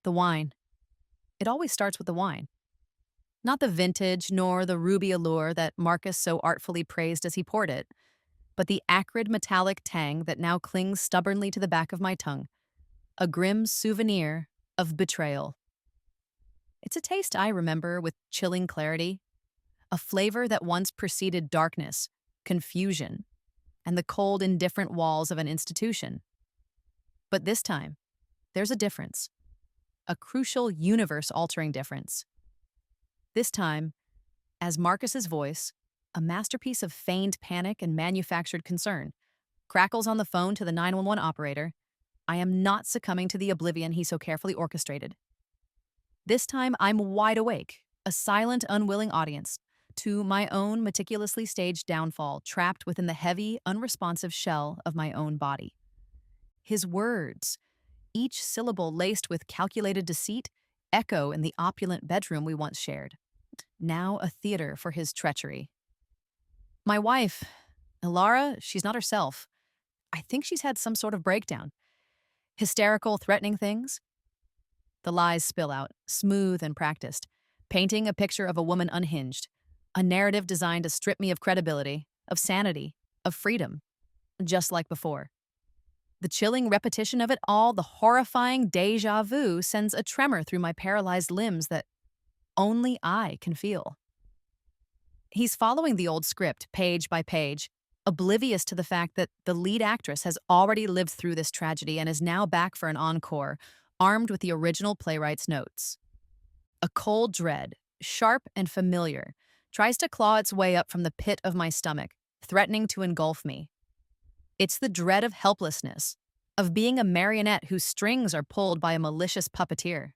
The wine. It always starts with the wine. Not the vintage nor the ruby allure that Marcus so artfully praised as he poured it, but the acrid metallic tang that now clings stubbornly to the back of my tongue, a grim souvenir of betrayal. It's a taste I remember with chilling clarity, a flavor that once preceded darkness, confusion, and the cold, indifferent walls of an institution. But this time, there's a difference, a crucial universe-altering difference. This time, as Marcus's voice, a masterpiece of feigned panic and manufactured concern, crackles on the phone to the 911 operator, I am not succumbing to the oblivion he so carefully orchestrated. This time, I'm wide awake, a silent, unwilling audience, to my own meticulously staged downfall, trapped within the heavy, unresponsive shell of my own body. His words, each syllable laced with calculated deceit, echo in the opulent bedroom we once shared, now a theater for his treachery. My wife, Ilara, she's not herself. I think she's had some sort of breakdown. Hysterical, threatening things. The lies spill out, smooth and practiced, painting a picture of a woman unhinged, a narrative designed to strip me of credibility, of sanity, of freedom, just like before. The chilling repetition of it all, the horrifying déjà vu, sends a tremor through my paralyzed limbs that only I can feel. He's following the old script, page by page, oblivious to the fact that the lead actress has already lived through this tragedy and is now back for an encore, armed with the original playwright's notes. A cold dread, sharp and familiar, tries to claw its way up from the pit of my stomach, threatening to engulf me. It's the dread of helplessness, of being a marionette whose strings are pulled by a malicious puppeteer.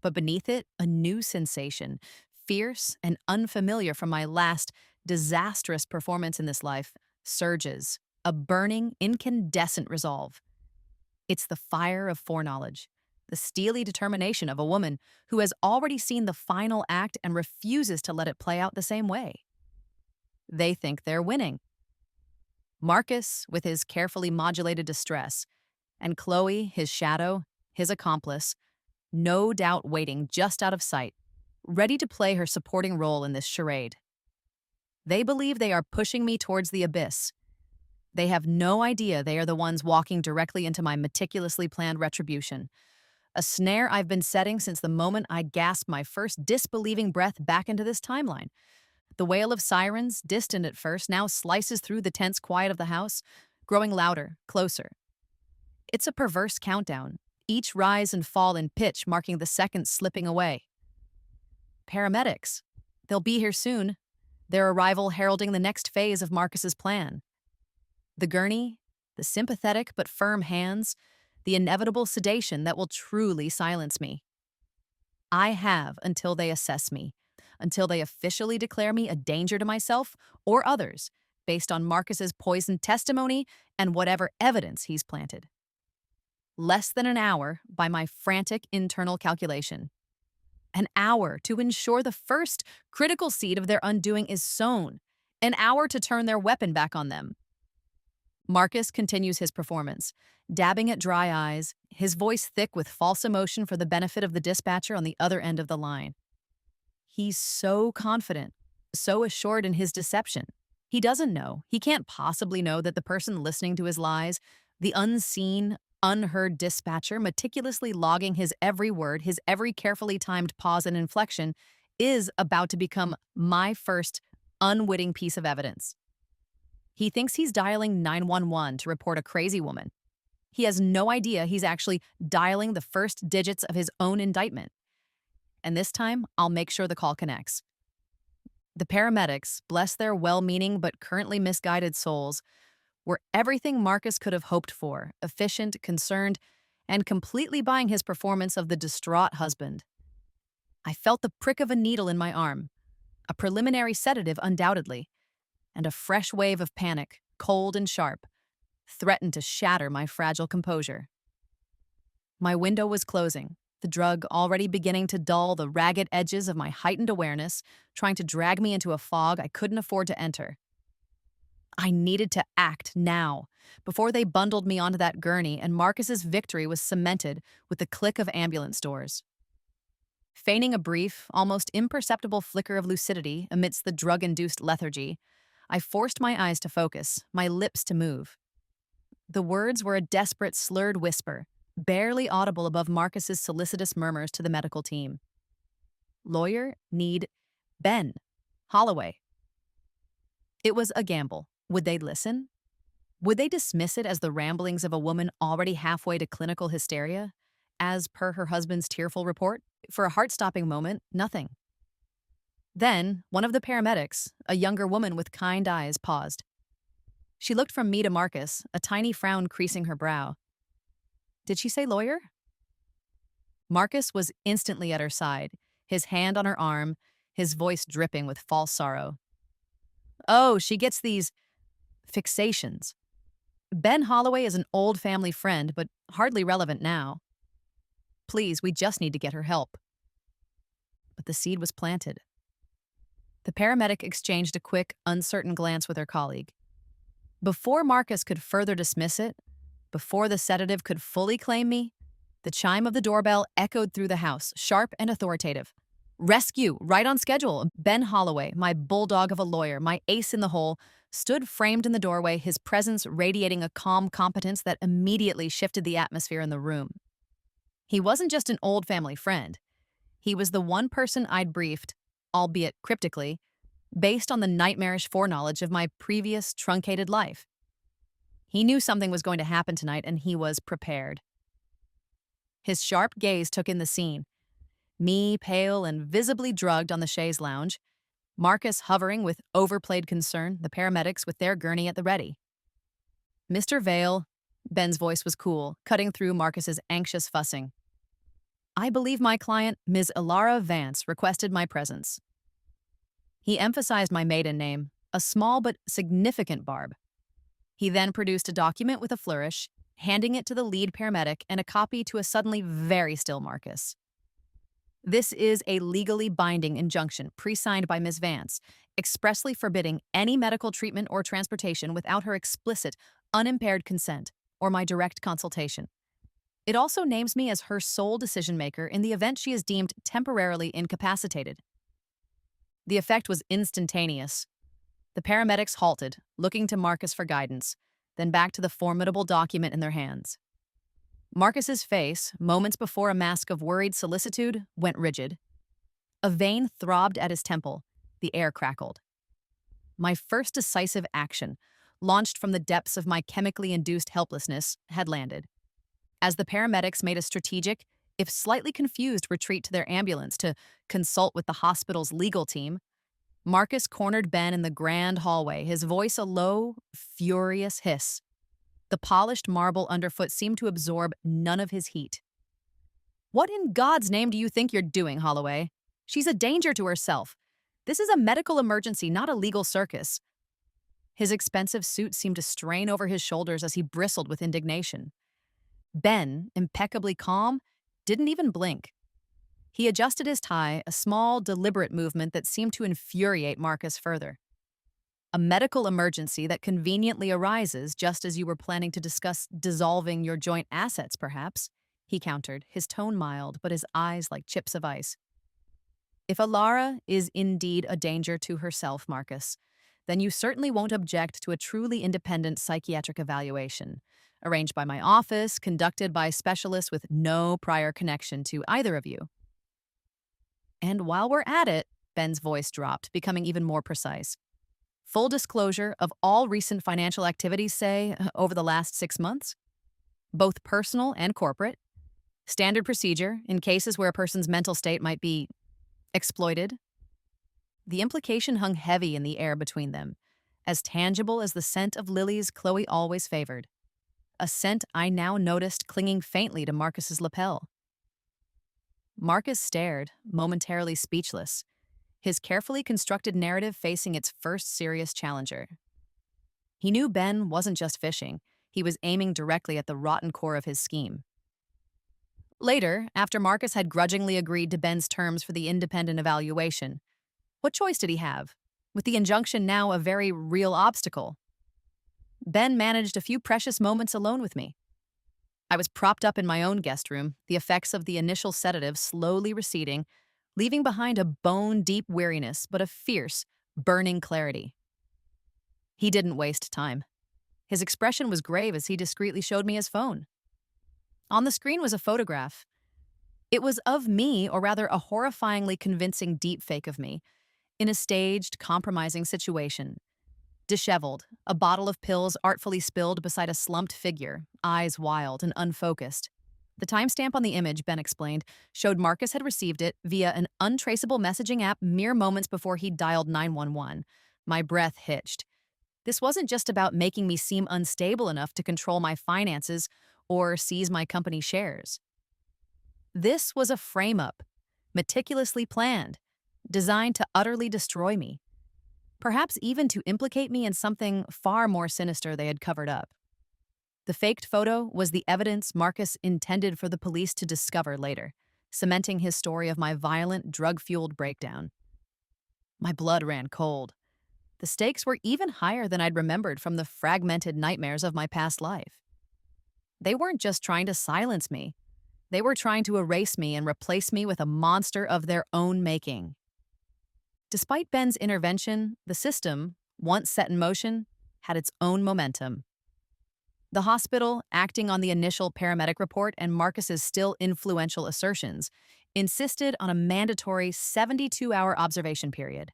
But beneath it, a new sensation, fierce and unfamiliar from my last disastrous performance in this life, surges, a burning, incandescent resolve. It's the fire of foreknowledge, the steely determination of a woman who has already seen the final act and refuses to let it play out the same way. They think they're winning. Marcus, with his carefully modulated distress, and Chloe, his shadow, his accomplice, no doubt waiting just out of sight, ready to play her supporting role in this charade. They believe they are pushing me towards the abyss. They have no idea they are the ones walking directly into my meticulously planned retribution, a snare I've been setting since the moment I gasped my first disbelieving breath back into this timeline. The wail of sirens, distant at first, now slices through the tense quiet of the house, growing louder, closer. It's a perverse countdown, each rise and fall in pitch marking the seconds slipping away. Paramedics. They'll be here soon, their arrival heralding the next phase of Marcus's plan. The gurney, the sympathetic but firm hands, the inevitable sedation that will truly silence me. I have until they assess me, until they officially declare me a danger to myself or others, based on Marcus's poisoned testimony and whatever evidence he's planted. Less than an hour by my frantic internal calculation. An hour to ensure the first critical seed of their undoing is sown. An hour to turn their weapon back on them. Marcus continues his performance, dabbing at dry eyes, his voice thick with false emotion for the benefit of the dispatcher on the other end of the line. He's so confident, so assured in his deception. He doesn't know, he can't possibly know that the person listening to his lies, the unseen, unheard dispatcher meticulously logging his every word, his every carefully timed pause and inflection, is about to become my first unwitting piece of evidence. He thinks he's dialing 911 to report a crazy woman. He has no idea he's actually dialing the first digits of his own indictment. And this time, I'll make sure the call connects. The paramedics, bless their well-meaning but currently misguided souls, were everything Marcus could have hoped for, efficient, concerned, and completely buying his performance of the distraught husband. I felt the prick of a needle in my arm, a preliminary sedative undoubtedly, and a fresh wave of panic, cold and sharp, threatened to shatter my fragile composure. My window was closing, the drug already beginning to dull the ragged edges of my heightened awareness, trying to drag me into a fog I couldn't afford to enter. I needed to act now, before they bundled me onto that gurney and Marcus's victory was cemented with the click of ambulance doors. Feigning a brief, almost imperceptible flicker of lucidity amidst the drug-induced lethargy, I forced my eyes to focus, my lips to move. The words were a desperate, slurred whisper, barely audible above Marcus's solicitous murmurs to the medical team. Lawyer need Ben Holloway. It was a gamble. Would they listen? Would they dismiss it as the ramblings of a woman already halfway to clinical hysteria, as per her husband's tearful report? For a heart-stopping moment, nothing. Then, one of the paramedics, a younger woman with kind eyes, paused. She looked from me to Marcus, a tiny frown creasing her brow. Did she say lawyer? Marcus was instantly at her side, his hand on her arm, his voice dripping with false sorrow. Oh, she gets these fixations. Ben Holloway is an old family friend, but hardly relevant now. Please, we just need to get her help. But the seed was planted. The paramedic exchanged a quick, uncertain glance with her colleague. Before Marcus could further dismiss it, before the sedative could fully claim me, the chime of the doorbell echoed through the house, sharp and authoritative. Rescue, right on schedule. Ben Holloway, my bulldog of a lawyer, my ace in the hole, stood framed in the doorway, his presence radiating a calm competence that immediately shifted the atmosphere in the room. He wasn't just an old family friend. He was the one person I'd briefed, albeit cryptically, based on the nightmarish foreknowledge of my previous truncated life. He knew something was going to happen tonight, and he was prepared. His sharp gaze took in the scene. Me, pale and visibly drugged on the chaise lounge, Marcus hovering with overplayed concern, the paramedics with their gurney at the ready. Mr. Vale, Ben's voice was cool, cutting through Marcus's anxious fussing. I believe my client, Ms. Ilara Vance, requested my presence. He emphasized my maiden name, a small but significant barb. He then produced a document with a flourish, handing it to the lead paramedic and a copy to a suddenly very still Marcus. This is a legally binding injunction pre-signed by Ms. Vance, expressly forbidding any medical treatment or transportation without her explicit, unimpaired consent or my direct consultation. It also names me as her sole decision-maker in the event she is deemed temporarily incapacitated. The effect was instantaneous. The paramedics halted, looking to Marcus for guidance, then back to the formidable document in their hands. Marcus's face, moments before a mask of worried solicitude, went rigid. A vein throbbed at his temple. The air crackled. My first decisive action, launched from the depths of my chemically induced helplessness, had landed. As the paramedics made a strategic, if slightly confused, retreat to their ambulance to consult with the hospital's legal team, Marcus cornered Ben in the grand hallway, his voice a low, furious hiss. The polished marble underfoot seemed to absorb none of his heat. What in God's name do you think you're doing, Holloway? She's a danger to herself. This is a medical emergency, not a legal circus. His expensive suit seemed to strain over his shoulders as he bristled with indignation. Ben, impeccably calm, didn't even blink. He adjusted his tie, a small, deliberate movement that seemed to infuriate Marcus further. A medical emergency that conveniently arises just as you were planning to discuss dissolving your joint assets, perhaps, he countered, his tone mild but his eyes like chips of ice. If Ilara is indeed a danger to herself, Marcus, then you certainly won't object to a truly independent psychiatric evaluation, arranged by my office, conducted by specialists with no prior connection to either of you. And while we're at it, Ben's voice dropped, becoming even more precise. Full disclosure of all recent financial activities, say, over the last 6 months, both personal and corporate. Standard procedure in cases where a person's mental state might be exploited. The implication hung heavy in the air between them, as tangible as the scent of lilies Chloe always favored. A scent I now noticed clinging faintly to Marcus's lapel. Marcus stared, momentarily speechless, his carefully constructed narrative facing its first serious challenger. He knew Ben wasn't just fishing, he was aiming directly at the rotten core of his scheme. Later, after Marcus had grudgingly agreed to Ben's terms for the independent evaluation, what choice did he have, with the injunction now a very real obstacle? Ben managed a few precious moments alone with me. I was propped up in my own guest room, the effects of the initial sedative slowly receding, leaving behind a bone-deep weariness but a fierce, burning clarity. He didn't waste time. His expression was grave as he discreetly showed me his phone. On the screen was a photograph. It was of me, or rather a horrifyingly convincing deepfake of me, in a staged, compromising situation. Disheveled, a bottle of pills artfully spilled beside a slumped figure, eyes wild and unfocused. The timestamp on the image, Ben explained, showed Marcus had received it via an untraceable messaging app mere moments before he dialed 911. My breath hitched. This wasn't just about making me seem unstable enough to control my finances or seize my company shares. This was a frame-up, meticulously planned, designed to utterly destroy me, perhaps even to implicate me in something far more sinister they had covered up. The faked photo was the evidence Marcus intended for the police to discover later, cementing his story of my violent, drug-fueled breakdown. My blood ran cold. The stakes were even higher than I'd remembered from the fragmented nightmares of my past life. They weren't just trying to silence me. They were trying to erase me and replace me with a monster of their own making. Despite Ben's intervention, the system, once set in motion, had its own momentum. The hospital, acting on the initial paramedic report and Marcus's still influential assertions, insisted on a mandatory 72-hour observation period.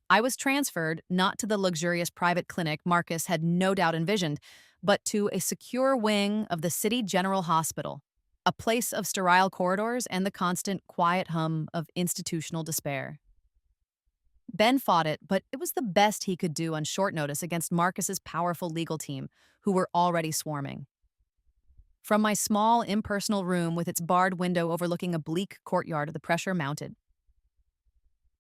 I was transferred not to the luxurious private clinic Marcus had no doubt envisioned, but to a secure wing of the City General Hospital, a place of sterile corridors and the constant quiet hum of institutional despair. Ben fought it, but it was the best he could do on short notice against Marcus's powerful legal team, who were already swarming. From my small, impersonal room with its barred window overlooking a bleak courtyard, the pressure mounted.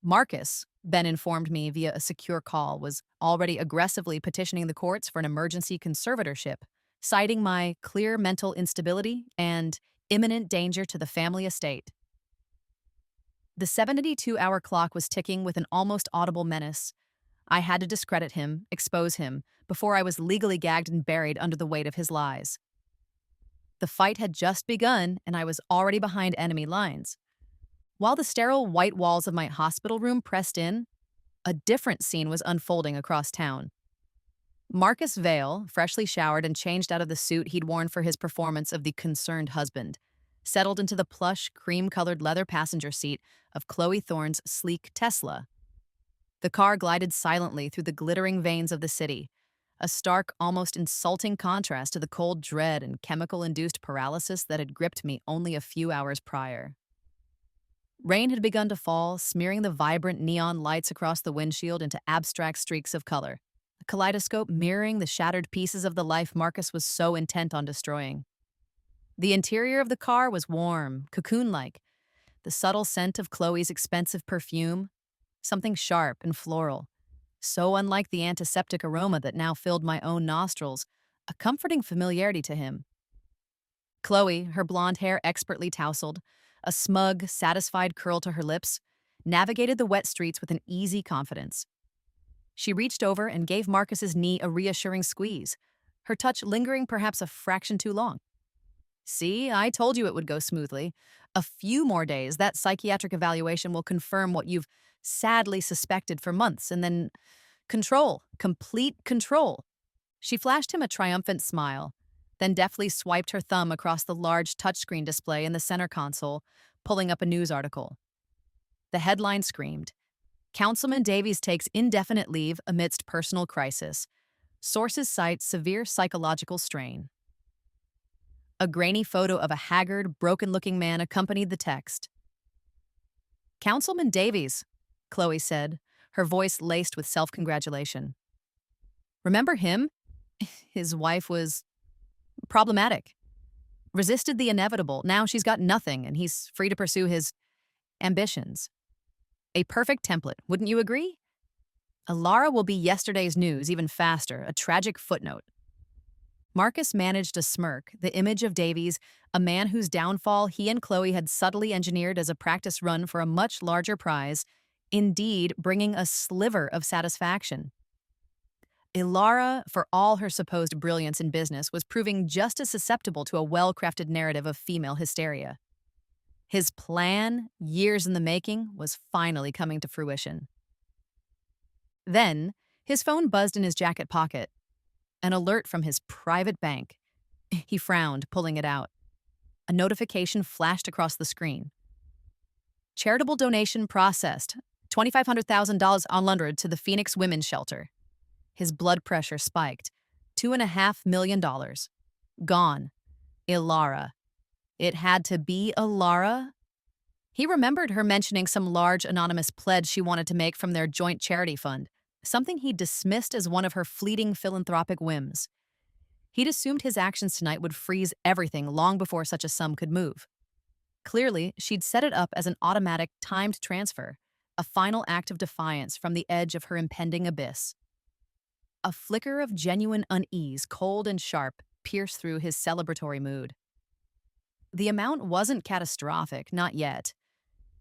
Marcus, Ben informed me via a secure call, was already aggressively petitioning the courts for an emergency conservatorship, citing my clear mental instability and imminent danger to the family estate. The 72-hour clock was ticking with an almost audible menace. I had to discredit him, expose him, before I was legally gagged and buried under the weight of his lies. The fight had just begun, and I was already behind enemy lines. While the sterile white walls of my hospital room pressed in, a different scene was unfolding across town. Marcus Vale, freshly showered and changed out of the suit he'd worn for his performance of the concerned husband, settled into the plush, cream-colored leather passenger seat of Chloe Thorne's sleek Tesla. The car glided silently through the glittering veins of the city, a stark, almost insulting contrast to the cold dread and chemical-induced paralysis that had gripped me only a few hours prior. Rain had begun to fall, smearing the vibrant neon lights across the windshield into abstract streaks of color, a kaleidoscope mirroring the shattered pieces of the life Marcus was so intent on destroying. The interior of the car was warm, cocoon-like, the subtle scent of Chloe's expensive perfume, something sharp and floral, so unlike the antiseptic aroma that now filled my own nostrils, a comforting familiarity to him. Chloe, her blonde hair expertly tousled, a smug, satisfied curl to her lips, navigated the wet streets with an easy confidence. She reached over and gave Marcus's knee a reassuring squeeze, her touch lingering perhaps a fraction too long. See, I told you it would go smoothly. A few more days, that psychiatric evaluation will confirm what you've sadly suspected for months, and then control, complete control. She flashed him a triumphant smile, then deftly swiped her thumb across the large touchscreen display in the center console, pulling up a news article. The headline screamed, "Councilman Davies takes indefinite leave amidst personal crisis. Sources cite severe psychological strain." A grainy photo of a haggard, broken-looking man accompanied the text. "Councilman Davies," Chloe said, her voice laced with self-congratulation. "Remember him? His wife was problematic. Resisted the inevitable. Now she's got nothing, and he's free to pursue his ambitions. A perfect template, wouldn't you agree? Alara will be yesterday's news, even faster, a tragic footnote." Marcus managed a smirk, the image of Davies, a man whose downfall he and Chloe had subtly engineered as a practice run for a much larger prize, indeed bringing a sliver of satisfaction. Ilara, for all her supposed brilliance in business, was proving just as susceptible to a well-crafted narrative of female hysteria. His plan, years in the making, was finally coming to fruition. Then, his phone buzzed in his jacket pocket. An alert from his private bank. He frowned, pulling it out. A notification flashed across the screen. Charitable donation processed. $2,500,000 unloaded to the Phoenix Women's Shelter. His blood pressure spiked. $2.5 million. Gone. Ilara. It had to be Ilara? He remembered her mentioning some large anonymous pledge she wanted to make from their joint charity fund, something he dismissed as one of her fleeting philanthropic whims. He'd assumed his actions tonight would freeze everything long before such a sum could move. Clearly, she'd set it up as an automatic, timed transfer, a final act of defiance from the edge of her impending abyss. A flicker of genuine unease, cold and sharp, pierced through his celebratory mood. The amount wasn't catastrophic, not yet,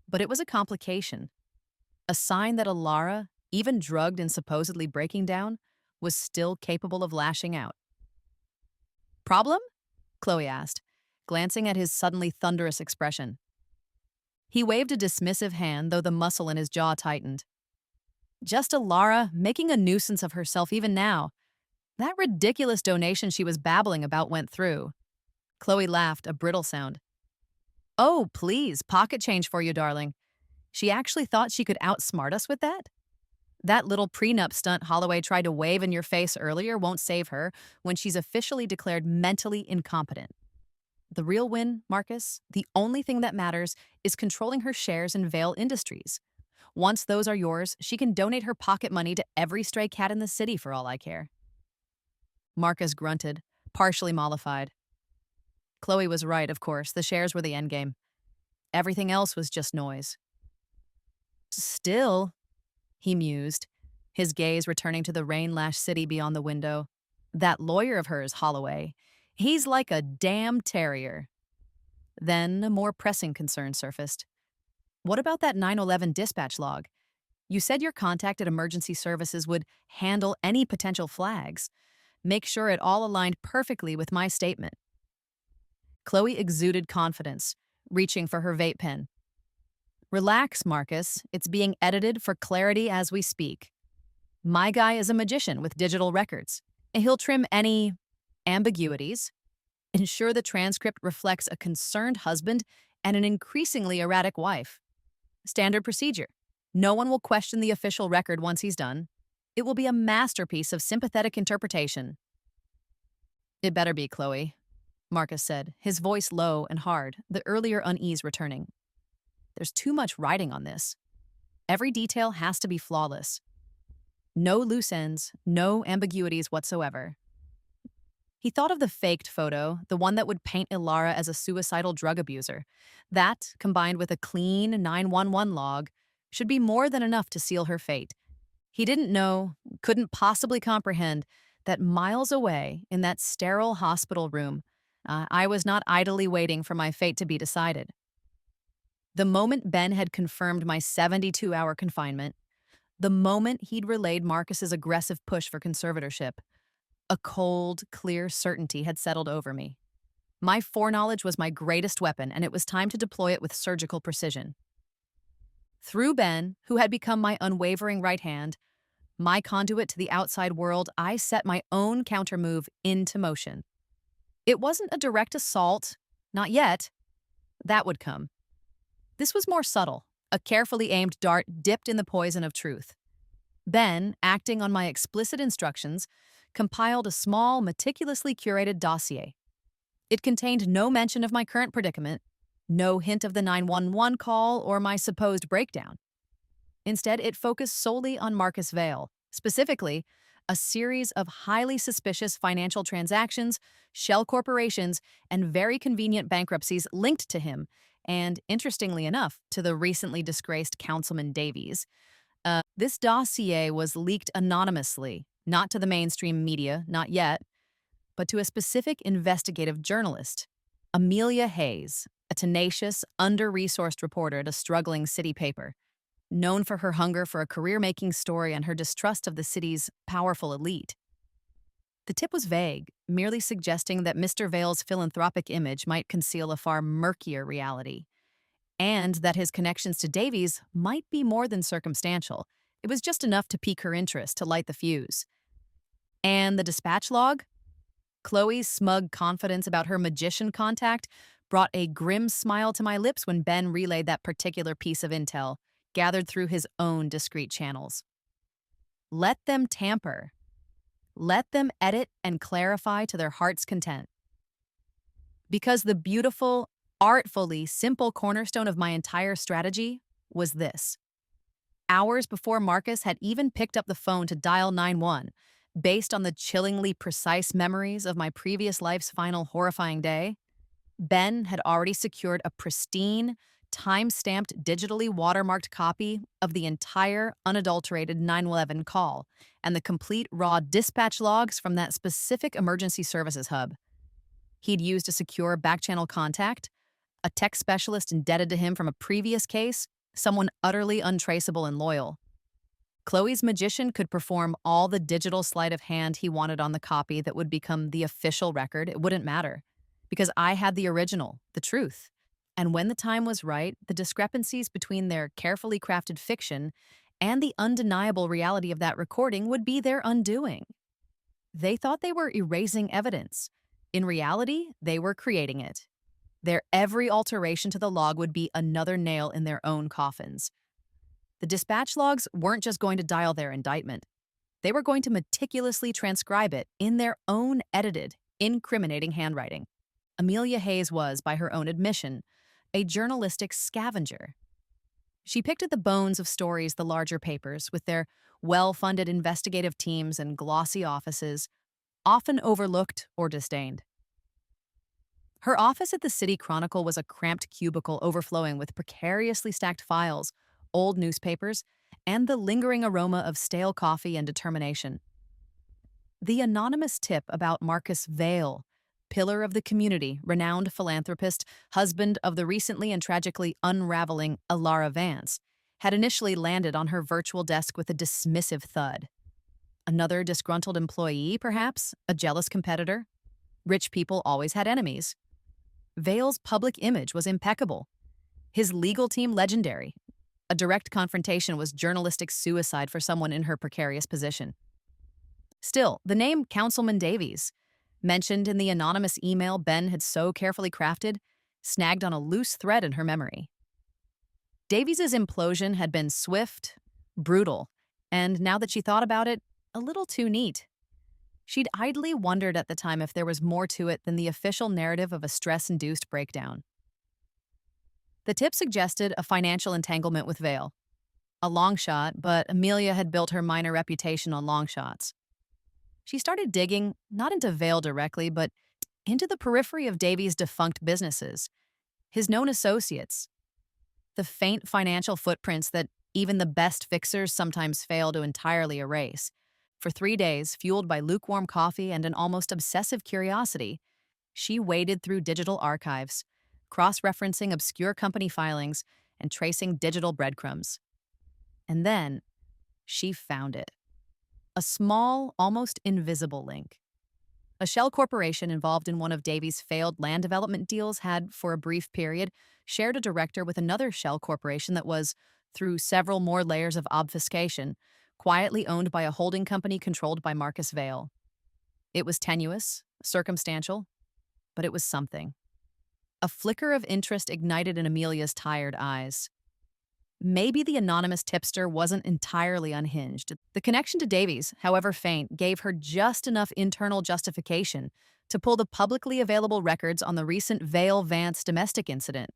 but it was a complication. A sign that Ilara, even drugged and supposedly breaking down, was still capable of lashing out. Problem? Chloe asked, glancing at his suddenly thunderous expression. He waved a dismissive hand, though the muscle in his jaw tightened. Just Ilara, making a nuisance of herself even now. That ridiculous donation she was babbling about went through. Chloe laughed, a brittle sound. Oh, please, pocket change for you, darling. She actually thought she could outsmart us with that? That little prenup stunt Holloway tried to wave in your face earlier won't save her when she's officially declared mentally incompetent. The real win, Marcus, the only thing that matters is controlling her shares in Vale Industries. Once those are yours, she can donate her pocket money to every stray cat in the city for all I care. Marcus grunted, partially mollified. Chloe was right, of course. The shares were the endgame. Everything else was just noise. Still, he mused, his gaze returning to the rain-lashed city beyond the window. That lawyer of hers, Holloway, he's like a damn terrier. Then a more pressing concern surfaced. What about that 911 dispatch log? You said your contact at emergency services would handle any potential flags. Make sure it all aligned perfectly with my statement. Chloe exuded confidence, reaching for her vape pen. Relax, Marcus. It's being edited for clarity as we speak. My guy is a magician with digital records. He'll trim any ambiguities, ensure the transcript reflects a concerned husband and an increasingly erratic wife. Standard procedure. No one will question the official record once he's done. It will be a masterpiece of sympathetic interpretation. It better be, Chloe, Marcus said, his voice low and hard, the earlier unease returning. There's too much riding on this. Every detail has to be flawless. No loose ends, no ambiguities whatsoever. He thought of the faked photo, the one that would paint Ilara as a suicidal drug abuser. That, combined with a clean 911 log, should be more than enough to seal her fate. He didn't know, couldn't possibly comprehend, that miles away, in that sterile hospital room, I was not idly waiting for my fate to be decided. The moment Ben had confirmed my 72-hour confinement, the moment he'd relayed Marcus's aggressive push for conservatorship, a cold, clear certainty had settled over me. My foreknowledge was my greatest weapon, and it was time to deploy it with surgical precision. Through Ben, who had become my unwavering right hand, my conduit to the outside world, I set my own countermove into motion. It wasn't a direct assault, not yet. That would come. This was more subtle, a carefully aimed dart dipped in the poison of truth. Ben, acting on my explicit instructions, compiled a small, meticulously curated dossier. It contained no mention of my current predicament, no hint of the 911 call or my supposed breakdown. Instead, it focused solely on Marcus Vale, specifically, a series of highly suspicious financial transactions, shell corporations, and very convenient bankruptcies linked to him, and, interestingly enough, to the recently disgraced Councilman Davies. This dossier was leaked anonymously, not to the mainstream media, not yet, but to a specific investigative journalist, Amelia Hayes, a tenacious, under-resourced reporter at a struggling city paper. known for her hunger for a career-making story and her distrust of the city's powerful elite. The tip was vague, merely suggesting that Mr. Vale's philanthropic image might conceal a far murkier reality, and that his connections to Davies might be more than circumstantial. It was just enough to pique her interest, to light the fuse. And the dispatch log? Chloe's smug confidence about her magician contact brought a grim smile to my lips when Ben relayed that particular piece of intel, gathered through his own discreet channels. Let them tamper. Let them edit and clarify to their heart's content. Because the beautiful, artfully simple cornerstone of my entire strategy was this. Hours before Marcus had even picked up the phone to dial 911, based on the chillingly precise memories of my previous life's final horrifying day, Ben had already secured a pristine, time-stamped, digitally watermarked copy of the entire unadulterated 911 call and the complete raw dispatch logs from that specific emergency services hub. He'd used a secure back-channel contact, a tech specialist indebted to him from a previous case, someone utterly untraceable and loyal. Chloe's magician could perform all the digital sleight of hand he wanted on the copy that would become the official record. It wouldn't matter, because I had the original, the truth. And when the time was right, the discrepancies between their carefully crafted fiction and the undeniable reality of that recording would be their undoing. They thought they were erasing evidence. In reality, they were creating it. Their every alteration to the log would be another nail in their own coffins. The dispatch logs weren't just going to dial their indictment. They were going to meticulously transcribe it in their own edited, incriminating handwriting. Amelia Hayes was, by her own admission, a journalistic scavenger. She picked at the bones of stories the larger papers, with their well-funded investigative teams and glossy offices, often overlooked or disdained. Her office at the City Chronicle was a cramped cubicle overflowing with precariously stacked files, old newspapers, and the lingering aroma of stale coffee and determination. The anonymous tip about Marcus Vale, pillar of the community, renowned philanthropist, husband of the recently and tragically unraveling Alara Vance, had initially landed on her virtual desk with a dismissive thud. Another disgruntled employee, perhaps? A jealous competitor? Rich people always had enemies. Vale's public image was impeccable. His legal team legendary. A direct confrontation was journalistic suicide for someone in her precarious position. Still, the name Councilman Davies, mentioned in the anonymous email Ben had so carefully crafted, snagged on a loose thread in her memory. Davies's implosion had been swift, brutal, and now that she thought about it, a little too neat. She'd idly wondered at the time if there was more to it than the official narrative of a stress-induced breakdown. The tip suggested a financial entanglement with Vale. A long shot, but Amelia had built her minor reputation on long shots. She started digging, not into Vale directly, but into the periphery of Davies' defunct businesses, his known associates, the faint financial footprints that even the best fixers sometimes fail to entirely erase. For 3 days, fueled by lukewarm coffee and an almost obsessive curiosity, she waded through digital archives, cross-referencing obscure company filings and tracing digital breadcrumbs. And then, she found it. A small, almost invisible link. A shell corporation involved in one of Davies' failed land development deals had, for a brief period, shared a director with another shell corporation that was, through several more layers of obfuscation, quietly owned by a holding company controlled by Marcus Vale. It was tenuous, circumstantial, but it was something. A flicker of interest ignited in Amelia's tired eyes. Maybe the anonymous tipster wasn't entirely unhinged. The connection to Davies, however faint, gave her just enough internal justification to pull the publicly available records on the recent Vale Vance domestic incident.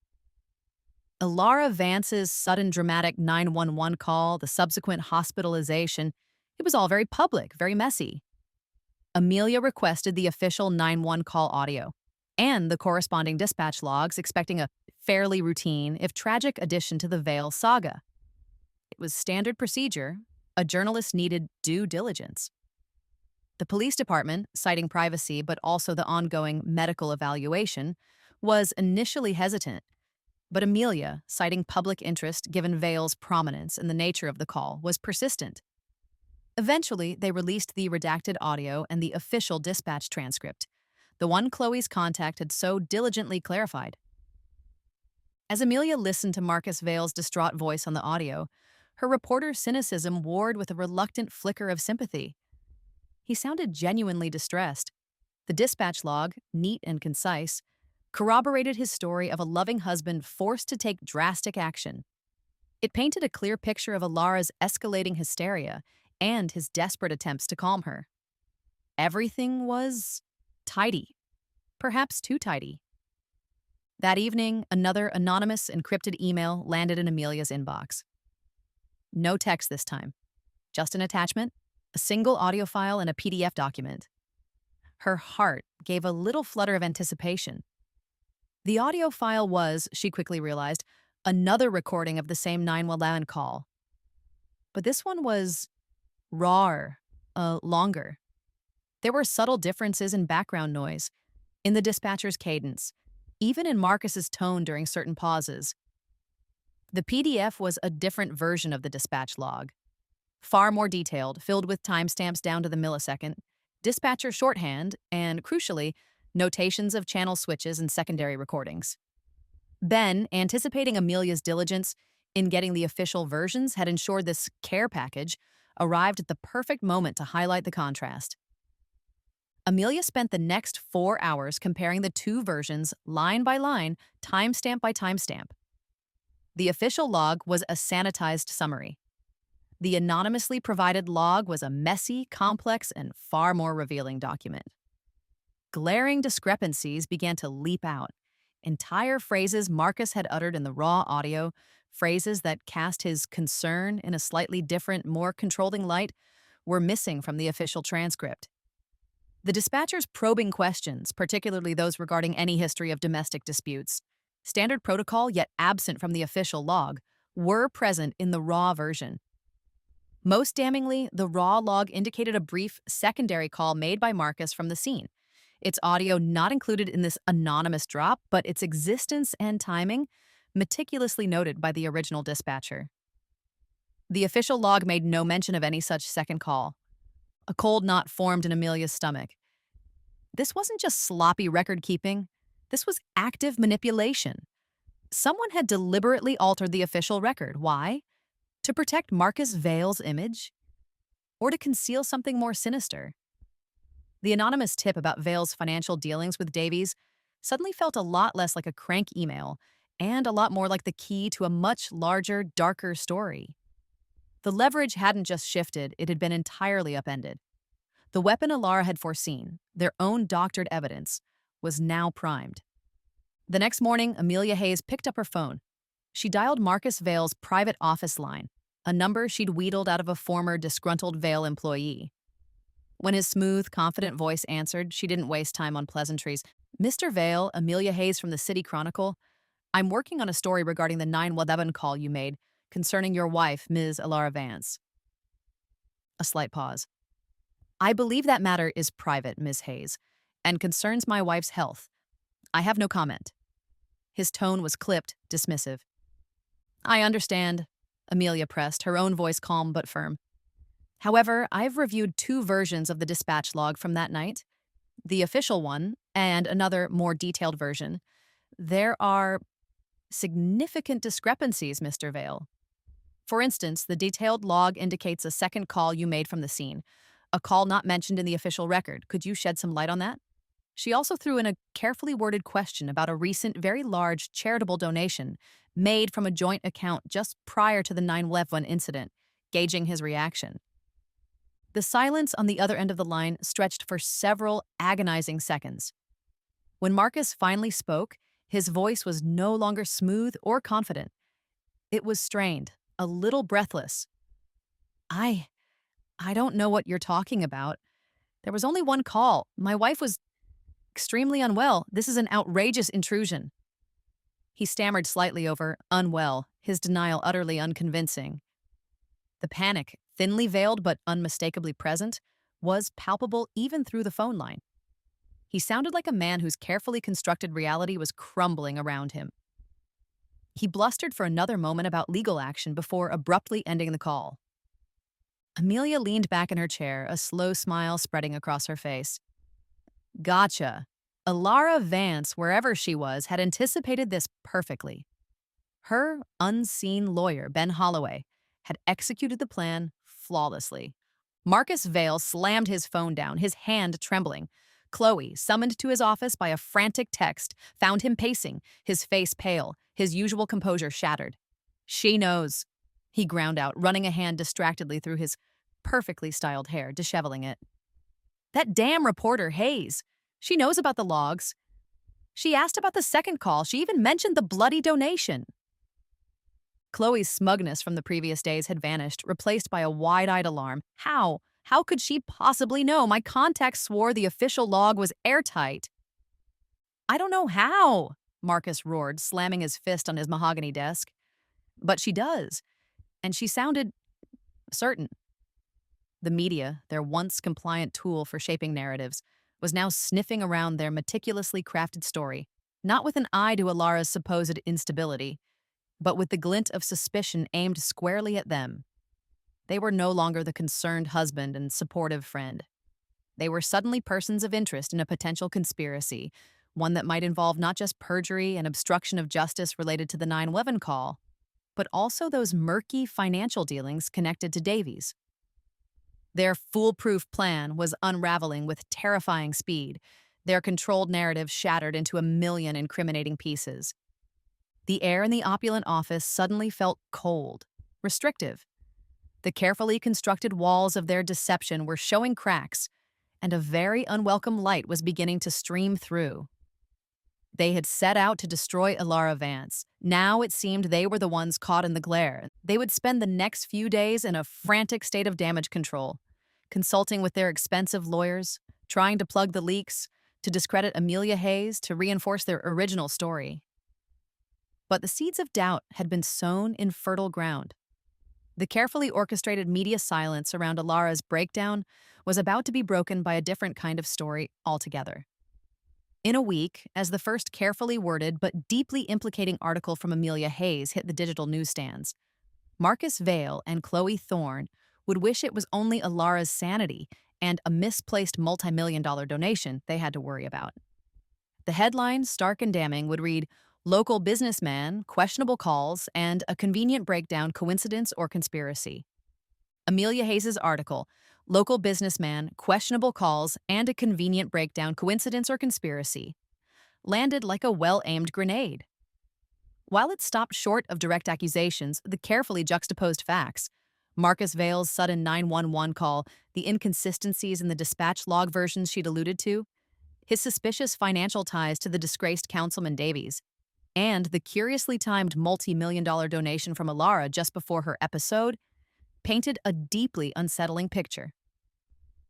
Alara Vance's sudden dramatic 911 call, the subsequent hospitalization, it was all very public, very messy. Amelia requested the official 911 call audio and the corresponding dispatch logs, expecting a fairly routine, if tragic, addition to the Vale saga. It was standard procedure. A journalist needed due diligence. The police department, citing privacy but also the ongoing medical evaluation, was initially hesitant. But Amelia, citing public interest given Vale's prominence and the nature of the call, was persistent. Eventually, they released the redacted audio and the official dispatch transcript, the one Chloe's contact had so diligently clarified. As Amelia listened to Marcus Vale's distraught voice on the audio, her reporter's cynicism warred with a reluctant flicker of sympathy. He sounded genuinely distressed. The dispatch log, neat and concise, corroborated his story of a loving husband forced to take drastic action. It painted a clear picture of Alara's escalating hysteria and his desperate attempts to calm her. Everything was tidy, perhaps too tidy. That evening, another anonymous encrypted email landed in Amelia's inbox. No text this time, just an attachment, a single audio file, and a PDF document. Her heart gave a little flutter of anticipation. The audio file was, she quickly realized, another recording of the same 911 call. But this one was rawer, longer. There were subtle differences in background noise, in the dispatcher's cadence, even in Marcus's tone during certain pauses. The PDF was a different version of the dispatch log, far more detailed, filled with timestamps down to the millisecond, dispatcher shorthand, and, crucially, notations of channel switches and secondary recordings. Ben, anticipating Amelia's diligence in getting the official versions, had ensured this care package arrived at the perfect moment to highlight the contrast. Amelia spent the next 4 hours comparing the two versions line by line, timestamp by timestamp. The official log was a sanitized summary. The anonymously provided log was a messy, complex, and far more revealing document. Glaring discrepancies began to leap out. Entire phrases Marcus had uttered in the raw audio, phrases that cast his concern in a slightly different, more controlling light, were missing from the official transcript. The dispatcher's probing questions, particularly those regarding any history of domestic disputes, standard protocol yet absent from the official log, were present in the raw version. Most damningly, the raw log indicated a brief secondary call made by Marcus from the scene, its audio not included in this anonymous drop, but its existence and timing meticulously noted by the original dispatcher. The official log made no mention of any such second call. A cold knot formed in Amelia's stomach. This wasn't just sloppy record-keeping. This was active manipulation. Someone had deliberately altered the official record. Why? To protect Marcus Vale's image? Or to conceal something more sinister? The anonymous tip about Vale's financial dealings with Davies suddenly felt a lot less like a crank email and a lot more like the key to a much larger, darker story. The leverage hadn't just shifted, it had been entirely upended. The weapon Alara had foreseen, their own doctored evidence, was now primed. The next morning, Amelia Hayes picked up her phone. She dialed Marcus Vale's private office line, a number she'd wheedled out of a former disgruntled Vale employee. When his smooth, confident voice answered, she didn't waste time on pleasantries. "Mr. Vale, Amelia Hayes from the City Chronicle. I'm working on a story regarding the 911 call you made concerning your wife, Ms. Alara Vance." A slight pause. "I believe that matter is private, Ms. Hayes, and concerns my wife's health. I have no comment." His tone was clipped, dismissive. "I understand," Amelia pressed, her own voice calm but firm. "However, I've reviewed two versions of the dispatch log from that night, the official one and another, more detailed version. There are significant discrepancies, Mr. Vale. For instance, the detailed log indicates a second call you made from the scene, a call not mentioned in the official record. Could you shed some light on that?" She also threw in a carefully worded question about a recent, very large charitable donation made from a joint account just prior to the 9/11 incident, gauging his reaction. The silence on the other end of the line stretched for several agonizing seconds. When Marcus finally spoke, his voice was no longer smooth or confident. It was strained, a little breathless. I don't know what you're talking about. There was only one call. My wife was extremely unwell. This is an outrageous intrusion." He stammered slightly over unwell, his denial utterly unconvincing. The panic, thinly veiled but unmistakably present, was palpable even through the phone line. He sounded like a man whose carefully constructed reality was crumbling around him. He blustered for another moment about legal action before abruptly ending the call. Amelia leaned back in her chair, a slow smile spreading across her face. Gotcha. Alara Vance, wherever she was, had anticipated this perfectly. Her unseen lawyer, Ben Holloway, had executed the plan flawlessly. Marcus Vale slammed his phone down, his hand trembling. Chloe, summoned to his office by a frantic text, found him pacing, his face pale, his usual composure shattered. She knows, he ground out, running a hand distractedly through his perfectly styled hair, disheveling it. That damn reporter, Hayes. She knows about the logs. She asked about the second call. She even mentioned the bloody donation. Chloe's smugness from the previous days had vanished, replaced by a wide-eyed alarm. How? How could she possibly know? My contact swore the official log was airtight. I don't know how, Marcus roared, slamming his fist on his mahogany desk. But she does, and she sounded certain. The media, their once compliant tool for shaping narratives, was now sniffing around their meticulously crafted story, not with an eye to Alara's supposed instability, but with the glint of suspicion aimed squarely at them. They were no longer the concerned husband and supportive friend. They were suddenly persons of interest in a potential conspiracy, one that might involve not just perjury and obstruction of justice related to the 9/11 call, but also those murky financial dealings connected to Davies. Their foolproof plan was unraveling with terrifying speed, their controlled narrative shattered into a million incriminating pieces. The air in the opulent office suddenly felt cold, restrictive. The carefully constructed walls of their deception were showing cracks, and a very unwelcome light was beginning to stream through. They had set out to destroy Alara Vance. Now it seemed they were the ones caught in the glare. They would spend the next few days in a frantic state of damage control, consulting with their expensive lawyers, trying to plug the leaks, to discredit Amelia Hayes, to reinforce their original story. But the seeds of doubt had been sown in fertile ground. The carefully orchestrated media silence around Alara's breakdown was about to be broken by a different kind of story altogether. In a week, as the first carefully worded but deeply implicating article from Amelia Hayes hit the digital newsstands, Marcus Vale and Chloe Thorne would wish it was only Alara's sanity and a misplaced multi-million-dollar donation they had to worry about. The headline, stark and damning, would read, "Local businessman, questionable calls, and a convenient breakdown, coincidence or conspiracy." Amelia Hayes' article, "Local businessman, questionable calls, and a convenient breakdown, coincidence or conspiracy," landed like a well-aimed grenade. While it stopped short of direct accusations, the carefully juxtaposed facts, Marcus Vale's sudden 911 call, the inconsistencies in the dispatch log versions she'd alluded to, his suspicious financial ties to the disgraced Councilman Davies, and the curiously timed multi-million-dollar donation from Alara just before her episode, painted a deeply unsettling picture.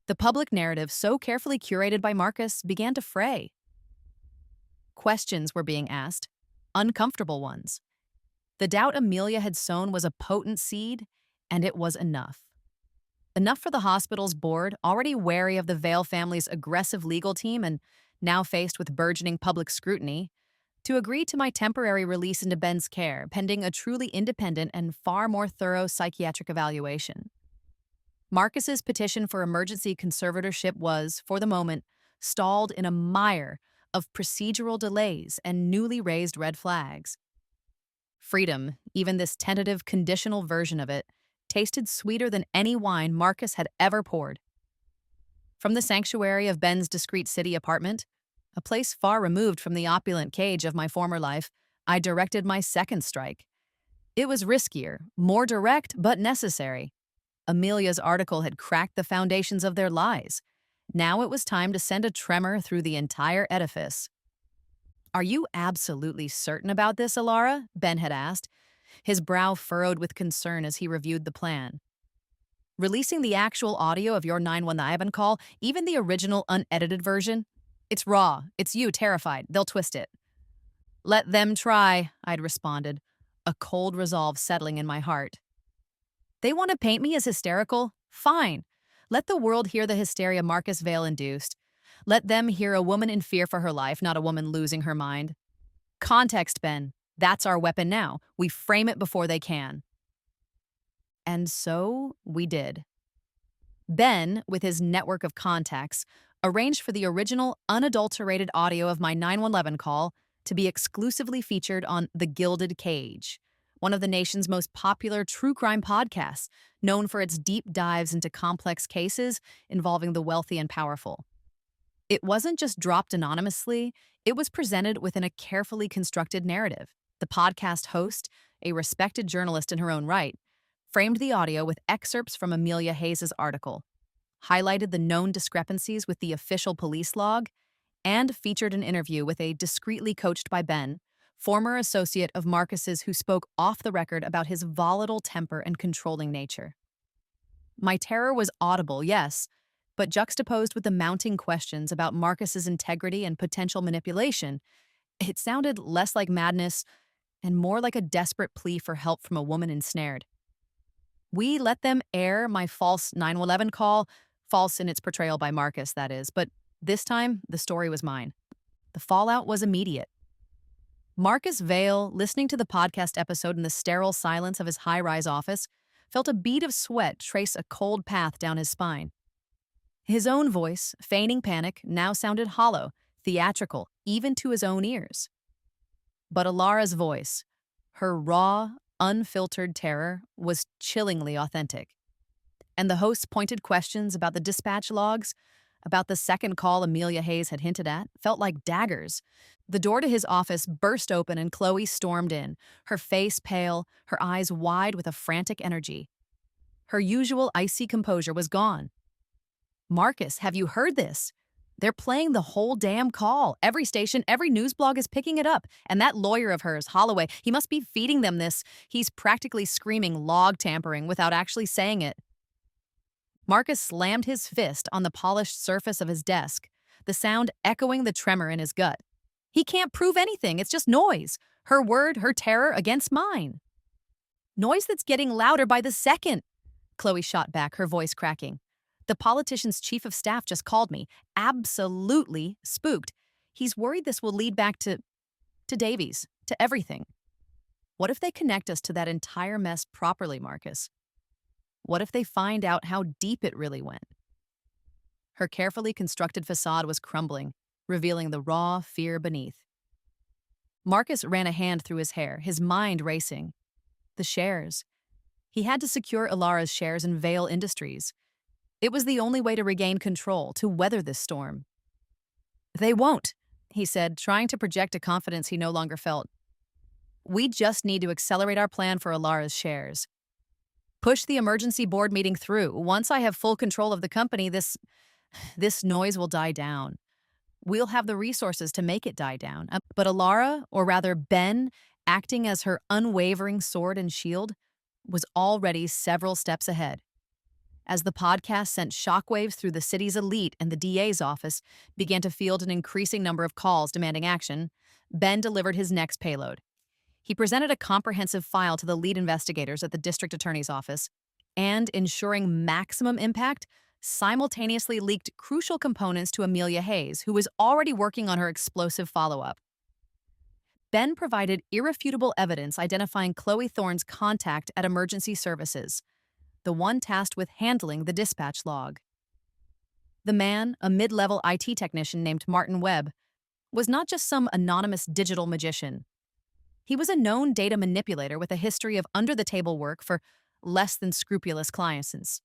The public narrative, so carefully curated by Marcus, began to fray. Questions were being asked, uncomfortable ones. The doubt Amelia had sown was a potent seed, and it was enough. Enough for the hospital's board, already wary of the Vale family's aggressive legal team and now faced with burgeoning public scrutiny, to agree to my temporary release into Ben's care, pending a truly independent and far more thorough psychiatric evaluation. Marcus's petition for emergency conservatorship was, for the moment, stalled in a mire of procedural delays and newly raised red flags. Freedom, even this tentative, conditional version of it, tasted sweeter than any wine Marcus had ever poured. From the sanctuary of Ben's discreet city apartment, a place far removed from the opulent cage of my former life, I directed my second strike. It was riskier, more direct, but necessary. Amelia's article had cracked the foundations of their lies. Now it was time to send a tremor through the entire edifice. "Are you absolutely certain about this, Alara?" Ben had asked, his brow furrowed with concern as he reviewed the plan. "Releasing the actual audio of your 911 call, even the original unedited version? It's raw. It's you, terrified. They'll twist it." "Let them try," I'd responded, a cold resolve settling in my heart. "They want to paint me as hysterical? Fine. Let the world hear the hysteria Marcus Vale induced. Let them hear a woman in fear for her life, not a woman losing her mind. Context, Ben. That's our weapon now. We frame it before they can. And so we did. Ben, with his network of contacts, arranged for the original unadulterated audio of my 911 call to be exclusively featured on The Gilded Cage, one of the nation's most popular true crime podcasts, known for its deep dives into complex cases involving the wealthy and powerful. It wasn't just dropped anonymously, it was presented within a carefully constructed narrative. The podcast host, a respected journalist in her own right, framed the audio with excerpts from Amelia Hayes's article, highlighted the known discrepancies with the official police log, and featured an interview with a discreetly coached by Ben, former associate of Marcus's who spoke off the record about his volatile temper and controlling nature. My terror was audible, yes, but juxtaposed with the mounting questions about Marcus's integrity and potential manipulation, it sounded less like madness and more like a desperate plea for help from a woman ensnared. We let them air my false 911 call, false in its portrayal by Marcus, that is, but this time the story was mine. The fallout was immediate. Marcus Vale, listening to the podcast episode in the sterile silence of his high-rise office, felt a bead of sweat trace a cold path down his spine. His own voice, feigning panic, now sounded hollow, theatrical, even to his own ears. But Alara's voice, her raw, unfiltered terror, was chillingly authentic. And the host's pointed questions about the dispatch logs, about the second call Amelia Hayes had hinted at, felt like daggers. The door to his office burst open and Chloe stormed in, her face pale, her eyes wide with a frantic energy. Her usual icy composure was gone. "Marcus, have you heard this? They're playing the whole damn call. Every station, every news blog is picking it up. And that lawyer of hers, Holloway, he must be feeding them this. He's practically screaming log tampering without actually saying it." Marcus slammed his fist on the polished surface of his desk, the sound echoing the tremor in his gut. "He can't prove anything. It's just noise. Her word, her terror against mine." "Noise that's getting louder by the second," Chloe shot back, her voice cracking. "The politician's chief of staff just called me. Absolutely spooked. He's worried this will lead back to Davies, to everything." "What if they connect us to that entire mess properly, Marcus? What if they find out how deep it really went?" Her carefully constructed facade was crumbling, revealing the raw fear beneath. Marcus ran a hand through his hair, his mind racing. The shares. He had to secure Alara's shares in Vale Industries. It was the only way to regain control, to weather this storm. "They won't," he said, trying to project a confidence he no longer felt. "We just need to accelerate our plan for Alara's shares. Push the emergency board meeting through. Once I have full control of the company, this noise will die down. We'll have the resources to make it die down." But Alara, or rather Ben, acting as her unwavering sword and shield, was already several steps ahead. As the podcast sent shockwaves through the city's elite and the DA's office began to field an increasing number of calls demanding action, Ben delivered his next payload. He presented a comprehensive file to the lead investigators at the district attorney's office and, ensuring maximum impact, simultaneously leaked crucial components to Amelia Hayes, who was already working on her explosive follow-up. Ben provided irrefutable evidence identifying Chloe Thorne's contact at emergency services, the one tasked with handling the dispatch log. The man, a mid-level IT technician named Martin Webb, was not just some anonymous digital magician. He was a known data manipulator with a history of under-the-table work for less than scrupulous clients.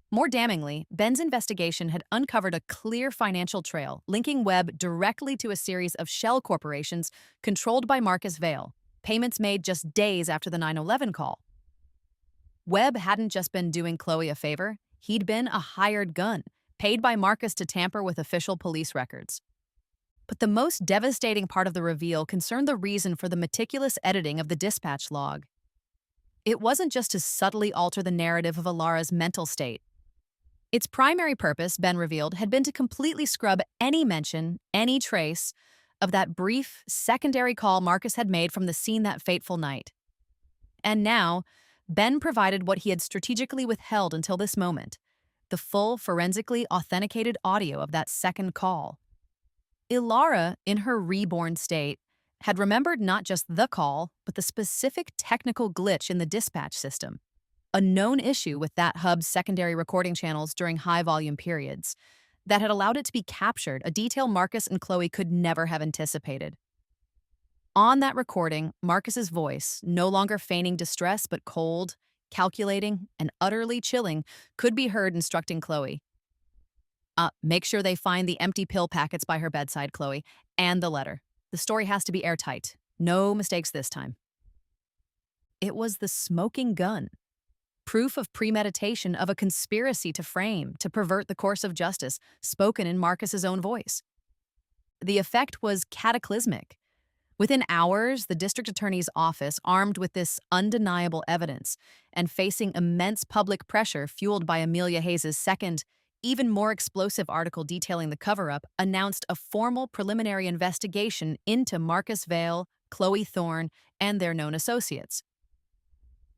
More damningly, Ben's investigation had uncovered a clear financial trail linking Webb directly to a series of shell corporations controlled by Marcus Vale, payments made just days after the 911 call. Webb hadn't just been doing Chloe a favor, he'd been a hired gun, paid by Marcus to tamper with official police records. But the most devastating part of the reveal concerned the reason for the meticulous editing of the dispatch log. It wasn't just to subtly alter the narrative of Alara's mental state. Its primary purpose, Ben revealed, had been to completely scrub any mention, any trace, of that brief, secondary call Marcus had made from the scene that fateful night. And now, Ben provided what he had strategically withheld until this moment, the full, forensically authenticated audio of that second call. Alara, in her reborn state, had remembered not just the call, but the specific technical glitch in the dispatch system, a known issue with that hub's secondary recording channels during high volume periods that had allowed it to be captured, a detail Marcus and Chloe could never have anticipated. On that recording, Marcus's voice, no longer feigning distress but cold, calculating, and utterly chilling, could be heard instructing Chloe. Make sure they find the empty pill packets by her bedside, Chloe, and the letter. The story has to be airtight. No mistakes this time. It was the smoking gun. Proof of premeditation of a conspiracy to frame, to pervert the course of justice, spoken in Marcus's own voice. The effect was cataclysmic. Within hours, the district attorney's office, armed with this undeniable evidence and facing immense public pressure fueled by Amelia Hayes's second, even more explosive article detailing the cover-up, announced a formal preliminary investigation into Marcus Vail, Chloe Thorne, and their known associates.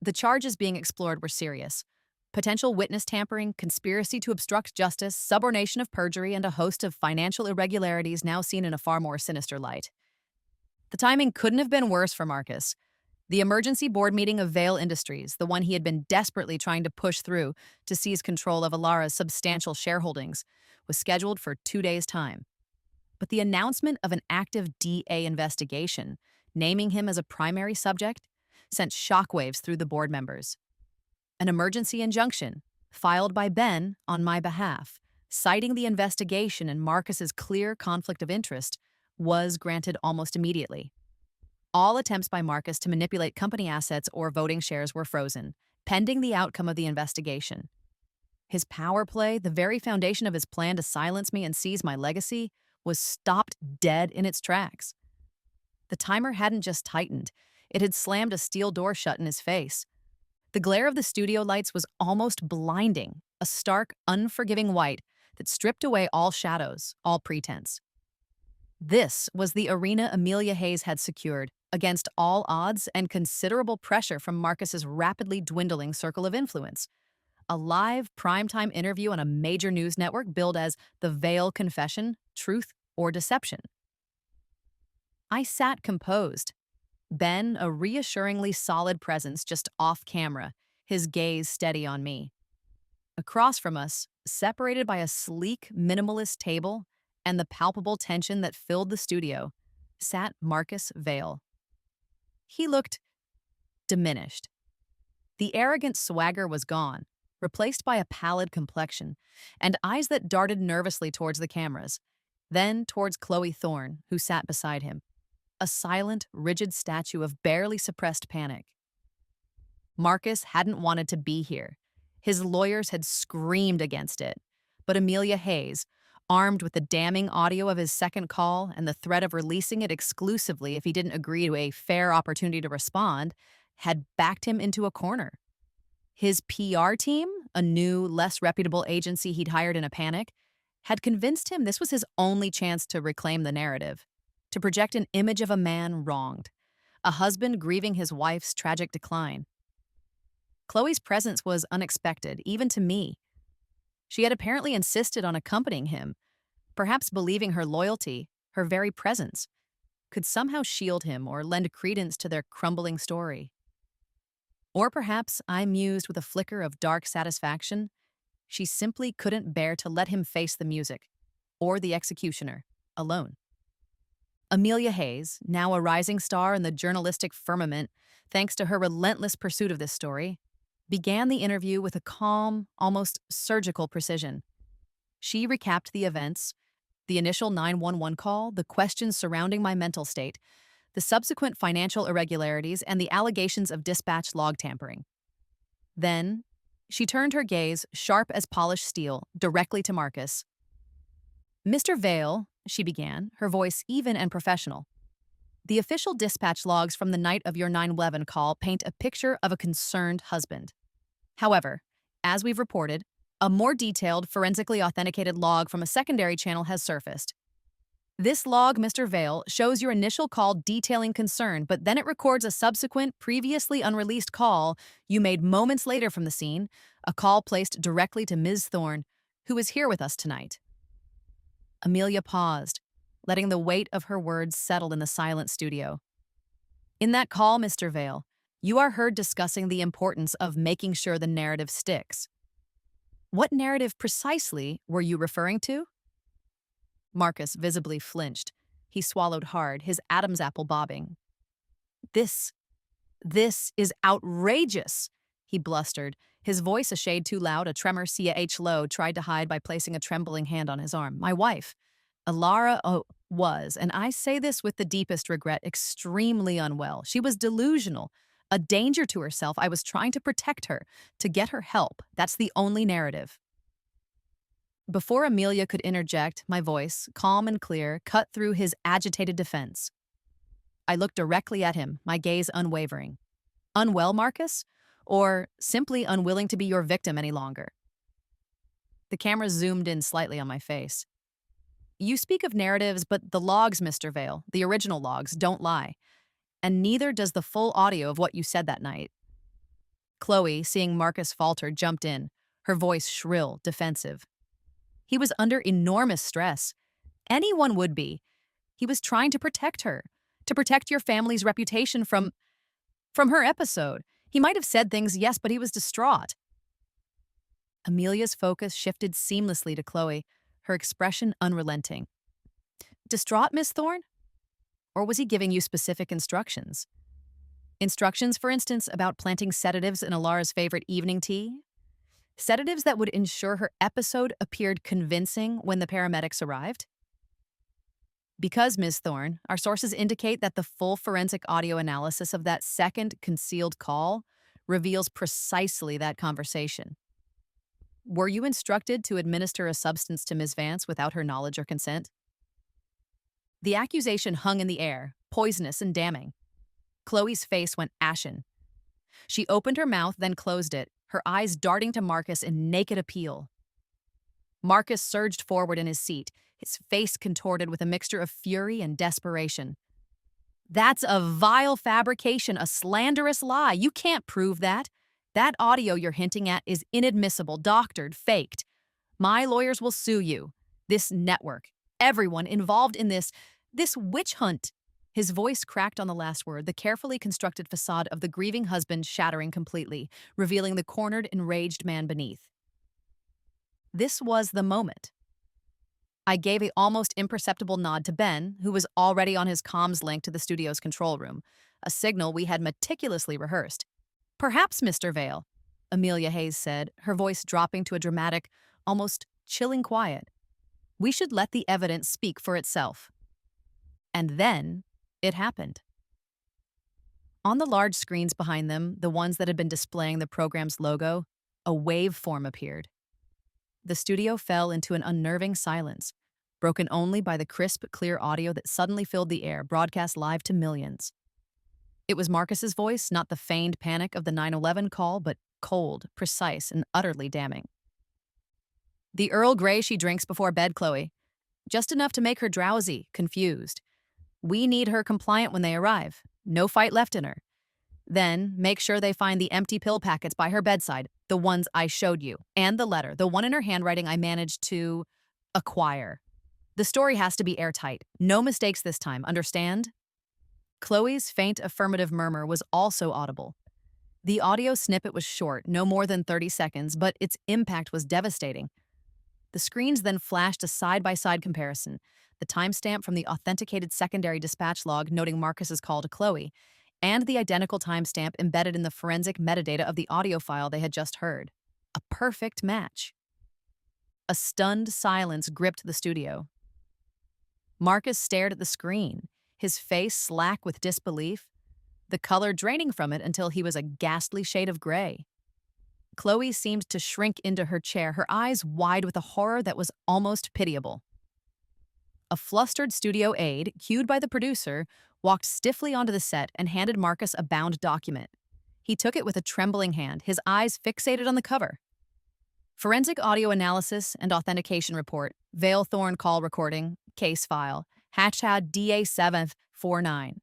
The charges being explored were serious: potential witness tampering, conspiracy to obstruct justice, subornation of perjury, and a host of financial irregularities now seen in a far more sinister light. The timing couldn't have been worse for Marcus. The emergency board meeting of Vail Industries, the one he had been desperately trying to push through to seize control of Alara's substantial shareholdings, was scheduled for 2 days' time. But the announcement of an active DA investigation, naming him as a primary subject, sent shockwaves through the board members. An emergency injunction, filed by Ben on my behalf, citing the investigation and Marcus's clear conflict of interest, was granted almost immediately. All attempts by Marcus to manipulate company assets or voting shares were frozen, pending the outcome of the investigation. His power play, the very foundation of his plan to silence me and seize my legacy, was stopped dead in its tracks. The timer hadn't just tightened, it had slammed a steel door shut in his face. The glare of the studio lights was almost blinding, a stark, unforgiving white that stripped away all shadows, all pretense. This was the arena Amelia Hayes had secured, against all odds and considerable pressure from Marcus's rapidly dwindling circle of influence. A live, primetime interview on a major news network billed as The Vail Confession, Truth or Deception. I sat composed. Ben, a reassuringly solid presence just off camera, his gaze steady on me. Across from us, separated by a sleek, minimalist table and the palpable tension that filled the studio, sat Marcus Vail. He looked diminished. The arrogant swagger was gone, replaced by a pallid complexion and eyes that darted nervously towards the cameras, then towards Chloe Thorne, who sat beside him, a silent, rigid statue of barely suppressed panic. Marcus hadn't wanted to be here. His lawyers had screamed against it, but Amelia Hayes, armed with the damning audio of his second call and the threat of releasing it exclusively if he didn't agree to a fair opportunity to respond, had backed him into a corner. His PR team, a new, less reputable agency he'd hired in a panic, had convinced him this was his only chance to reclaim the narrative, to project an image of a man wronged, a husband grieving his wife's tragic decline. Chloe's presence was unexpected, even to me. She had apparently insisted on accompanying him, perhaps believing her loyalty, her very presence, could somehow shield him or lend credence to their crumbling story. Or perhaps I mused with a flicker of dark satisfaction. She simply couldn't bear to let him face the music, or the executioner, alone. Amelia Hayes, now a rising star in the journalistic firmament, thanks to her relentless pursuit of this story, began the interview with a calm, almost surgical precision. She recapped the events, the initial 911 call, the questions surrounding my mental state, the subsequent financial irregularities, and the allegations of dispatch log tampering. Then, she turned her gaze, sharp as polished steel, directly to Marcus. "Mr. Vail," she began, her voice even and professional, "the official dispatch logs from the night of your 911 call paint a picture of a concerned husband. However, as we've reported, a more detailed, forensically authenticated log from a secondary channel has surfaced. This log, Mr. Vail, shows your initial call detailing concern, but then it records a subsequent, previously unreleased call you made moments later from the scene, a call placed directly to Ms. Thorne, who is here with us tonight." Amelia paused, letting the weight of her words settle in the silent studio. In that call, Mr. Vale, you are heard discussing the importance of making sure the narrative sticks. What narrative precisely were you referring to? Marcus visibly flinched. He swallowed hard, his Adam's apple bobbing. This, this is outrageous, he blustered, his voice a shade too loud. A tremor CH low tried to hide by placing a trembling hand on his arm. My wife, Alara, was, and I say this with the deepest regret, extremely unwell. She was delusional, a danger to herself. I was trying to protect her, to get her help. That's the only narrative. Before Amelia could interject, my voice, calm and clear, cut through his agitated defense. I looked directly at him, my gaze unwavering. Unwell, Marcus? Or simply unwilling to be your victim any longer? The camera zoomed in slightly on my face. You speak of narratives, but the logs, Mr. Vale, the original logs, don't lie. And neither does the full audio of what you said that night. Chloe, seeing Marcus falter, jumped in, her voice shrill, defensive. He was under enormous stress. Anyone would be. He was trying to protect her, to protect your family's reputation from her episode. He might have said things, yes, but he was distraught. Amelia's focus shifted seamlessly to Chloe, her expression unrelenting. Distraught, Miss Thorne? Or was he giving you specific instructions? Instructions, for instance, about planting sedatives in Alara's favorite evening tea? Sedatives that would ensure her episode appeared convincing when the paramedics arrived? Because, Ms. Thorne, our sources indicate that the full forensic audio analysis of that second concealed call reveals precisely that conversation. Were you instructed to administer a substance to Ms. Vance without her knowledge or consent? The accusation hung in the air, poisonous and damning. Chloe's face went ashen. She opened her mouth, then closed it, her eyes darting to Marcus in naked appeal. Marcus surged forward in his seat, his face contorted with a mixture of fury and desperation. That's a vile fabrication, a slanderous lie. You can't prove that. That audio you're hinting at is inadmissible, doctored, faked. My lawyers will sue you. This network, everyone involved in this witch hunt. His voice cracked on the last word, the carefully constructed facade of the grieving husband shattering completely, revealing the cornered, enraged man beneath. This was the moment. I gave a almost imperceptible nod to Ben, who was already on his comms link to the studio's control room, a signal we had meticulously rehearsed. Perhaps, Mr. Vale, Amelia Hayes said, her voice dropping to a dramatic, almost chilling quiet. We should let the evidence speak for itself. And then it happened. On the large screens behind them, the ones that had been displaying the program's logo, a waveform appeared. The studio fell into an unnerving silence, broken only by the crisp, clear audio that suddenly filled the air, broadcast live to millions. It was Marcus's voice, not the feigned panic of the 911 call, but cold, precise, and utterly damning. The Earl Grey she drinks before bed, Chloe. Just enough to make her drowsy, confused. We need her compliant when they arrive. No fight left in her. Then, make sure they find the empty pill packets by her bedside, the ones I showed you, and the letter, the one in her handwriting I managed to acquire. The story has to be airtight. No mistakes this time, understand? Chloe's faint affirmative murmur was also audible. The audio snippet was short, no more than 30 seconds, but its impact was devastating. The screens then flashed a side-by-side comparison, the timestamp from the authenticated secondary dispatch log noting Marcus's call to Chloe, and the identical timestamp embedded in the forensic metadata of the audio file they had just heard. A perfect match. A stunned silence gripped the studio. Marcus stared at the screen, his face slack with disbelief, the color draining from it until he was a ghastly shade of gray. Chloe seemed to shrink into her chair, her eyes wide with a horror that was almost pitiable. A flustered studio aide, cued by the producer, walked stiffly onto the set and handed Marcus a bound document. He took it with a trembling hand, his eyes fixated on the cover. Forensic audio analysis and authentication report, Vale Thorne call recording, case file, hashtag DA749.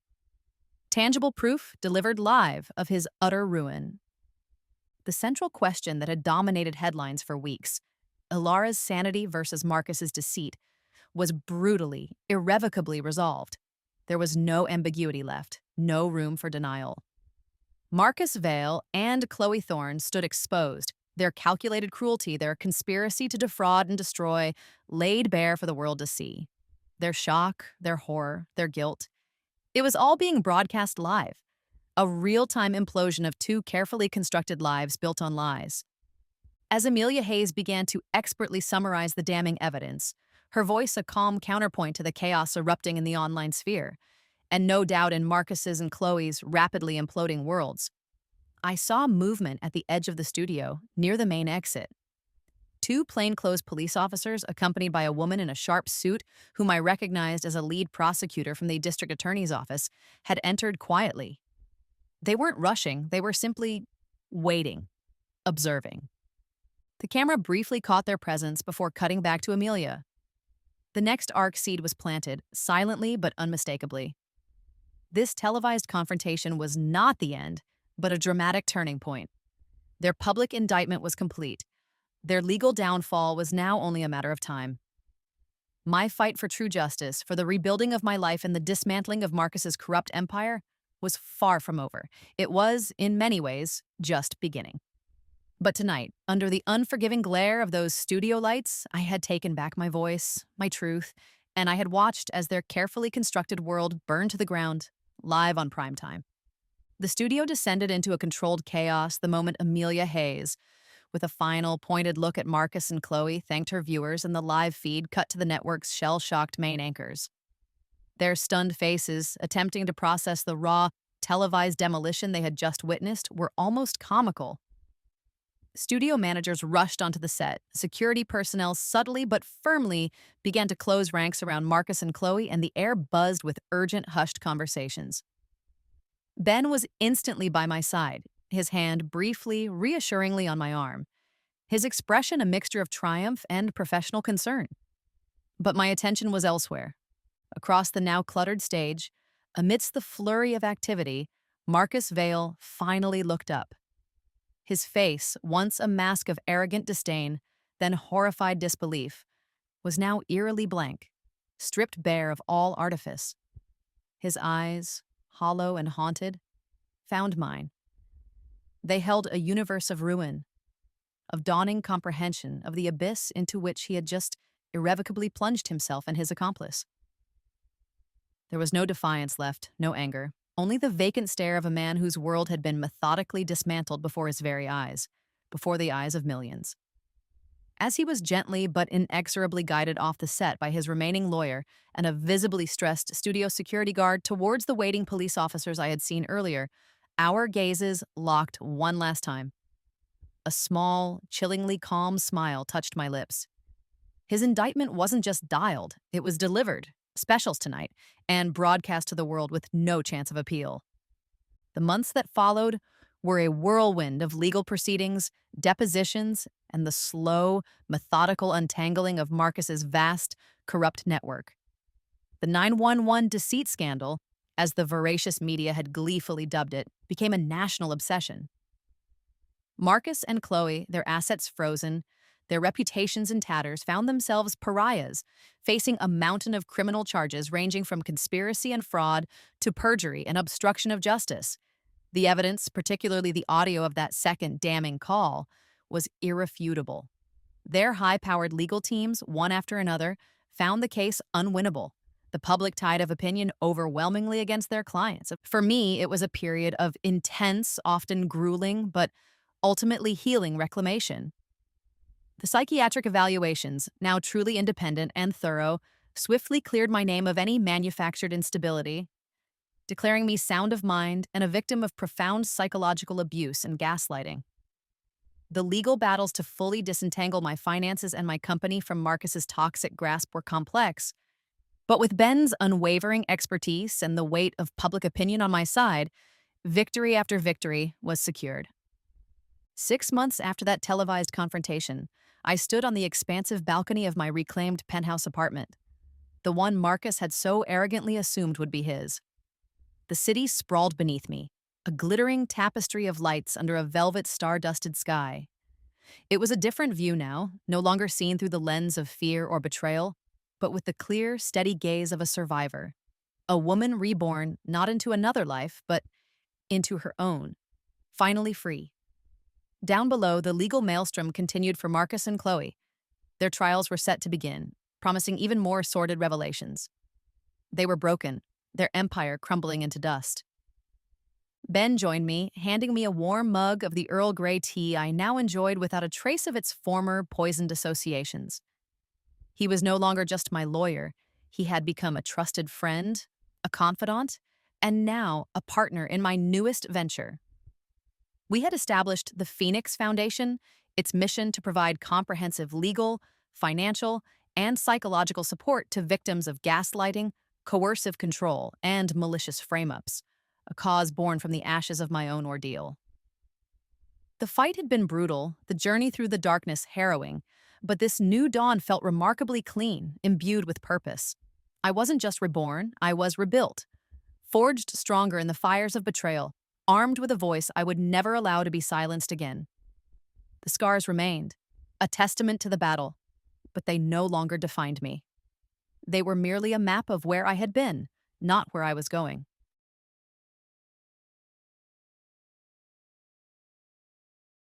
Tangible proof delivered live of his utter ruin. The central question that had dominated headlines for weeks, Ilara's sanity versus Marcus's deceit, was brutally, irrevocably resolved. There was no ambiguity left, no room for denial. Marcus Vale and Chloe Thorne stood exposed, their calculated cruelty, their conspiracy to defraud and destroy, laid bare for the world to see. Their shock, their horror, their guilt. It was all being broadcast live, a real-time implosion of two carefully constructed lives built on lies. As Amelia Hayes began to expertly summarize the damning evidence, her voice a calm counterpoint to the chaos erupting in the online sphere, and no doubt in Marcus's and Chloe's rapidly imploding worlds, I saw movement at the edge of the studio, near the main exit. Two plainclothes police officers, accompanied by a woman in a sharp suit whom I recognized as a lead prosecutor from the district attorney's office, had entered quietly. They weren't rushing, they were simply waiting, observing. The camera briefly caught their presence before cutting back to Amelia. The next arc seed was planted, silently but unmistakably. This televised confrontation was not the end, but a dramatic turning point. Their public indictment was complete. Their legal downfall was now only a matter of time. My fight for true justice, for the rebuilding of my life and the dismantling of Marcus's corrupt empire, was far from over. It was, in many ways, just beginning. But tonight, under the unforgiving glare of those studio lights, I had taken back my voice, my truth, and I had watched as their carefully constructed world burned to the ground, live on primetime. The studio descended into a controlled chaos the moment Amelia Hayes, with a final, pointed look at Marcus and Chloe, thanked her viewers, and the live feed cut to the network's shell-shocked main anchors. Their stunned faces, attempting to process the raw, televised demolition they had just witnessed, were almost comical. Studio managers rushed onto the set. Security personnel subtly but firmly began to close ranks around Marcus and Chloe, and the air buzzed with urgent, hushed conversations. Ben was instantly by my side, his hand briefly, reassuringly on my arm, his expression a mixture of triumph and professional concern. But my attention was elsewhere. Across the now cluttered stage, amidst the flurry of activity, Marcus Vale finally looked up. His face, once a mask of arrogant disdain, then horrified disbelief, was now eerily blank, stripped bare of all artifice. His eyes, hollow and haunted, found mine. They held a universe of ruin, of dawning comprehension of the abyss into which he had just irrevocably plunged himself and his accomplice. There was no defiance left, no anger, only the vacant stare of a man whose world had been methodically dismantled before his very eyes, before the eyes of millions. As he was gently but inexorably guided off the set by his remaining lawyer and a visibly stressed studio security guard towards the waiting police officers I had seen earlier, our gazes locked one last time. A small, chillingly calm smile touched my lips. His indictment wasn't just dialed, it was delivered, specials tonight, and broadcast to the world with no chance of appeal. The months that followed were a whirlwind of legal proceedings, depositions, and the slow, methodical untangling of Marcus's vast, corrupt network. The 911 deceit scandal, as the voracious media had gleefully dubbed it, became a national obsession. Marcus and Chloe, their assets frozen, their reputations in tatters, found themselves pariahs, facing a mountain of criminal charges ranging from conspiracy and fraud to perjury and obstruction of justice. The evidence, particularly the audio of that second damning call, was irrefutable. Their high-powered legal teams, one after another, found the case unwinnable, the public tide of opinion overwhelmingly against their clients. For me, it was a period of intense, often grueling, but ultimately healing reclamation. The psychiatric evaluations, now truly independent and thorough, swiftly cleared my name of any manufactured instability, declaring me sound of mind and a victim of profound psychological abuse and gaslighting. The legal battles to fully disentangle my finances and my company from Marcus's toxic grasp were complex, but with Ben's unwavering expertise and the weight of public opinion on my side, victory after victory was secured. 6 months after that televised confrontation, I stood on the expansive balcony of my reclaimed penthouse apartment, the one Marcus had so arrogantly assumed would be his. The city sprawled beneath me, a glittering tapestry of lights under a velvet star-dusted sky. It was a different view now, no longer seen through the lens of fear or betrayal. but with the clear, steady gaze of a survivor. A woman reborn not into another life, but into her own, finally free. Down below, the legal maelstrom continued for Marcus and Chloe. Their trials were set to begin, promising even more sordid revelations. They were broken, their empire crumbling into dust. Ben joined me, handing me a warm mug of the Earl Grey tea I now enjoyed without a trace of its former poisoned associations. He was no longer just my lawyer. He had become a trusted friend, a confidant, and now a partner in my newest venture. We had established the Phoenix Foundation, its mission to provide comprehensive legal, financial, and psychological support to victims of gaslighting, coercive control, and malicious frame-ups, a cause born from the ashes of my own ordeal. The fight had been brutal, the journey through the darkness harrowing, but this new dawn felt remarkably clean, imbued with purpose. I wasn't just reborn, I was rebuilt, forged stronger in the fires of betrayal, armed with a voice I would never allow to be silenced again. The scars remained, a testament to the battle, but they no longer defined me. They were merely a map of where I had been, not where I was going.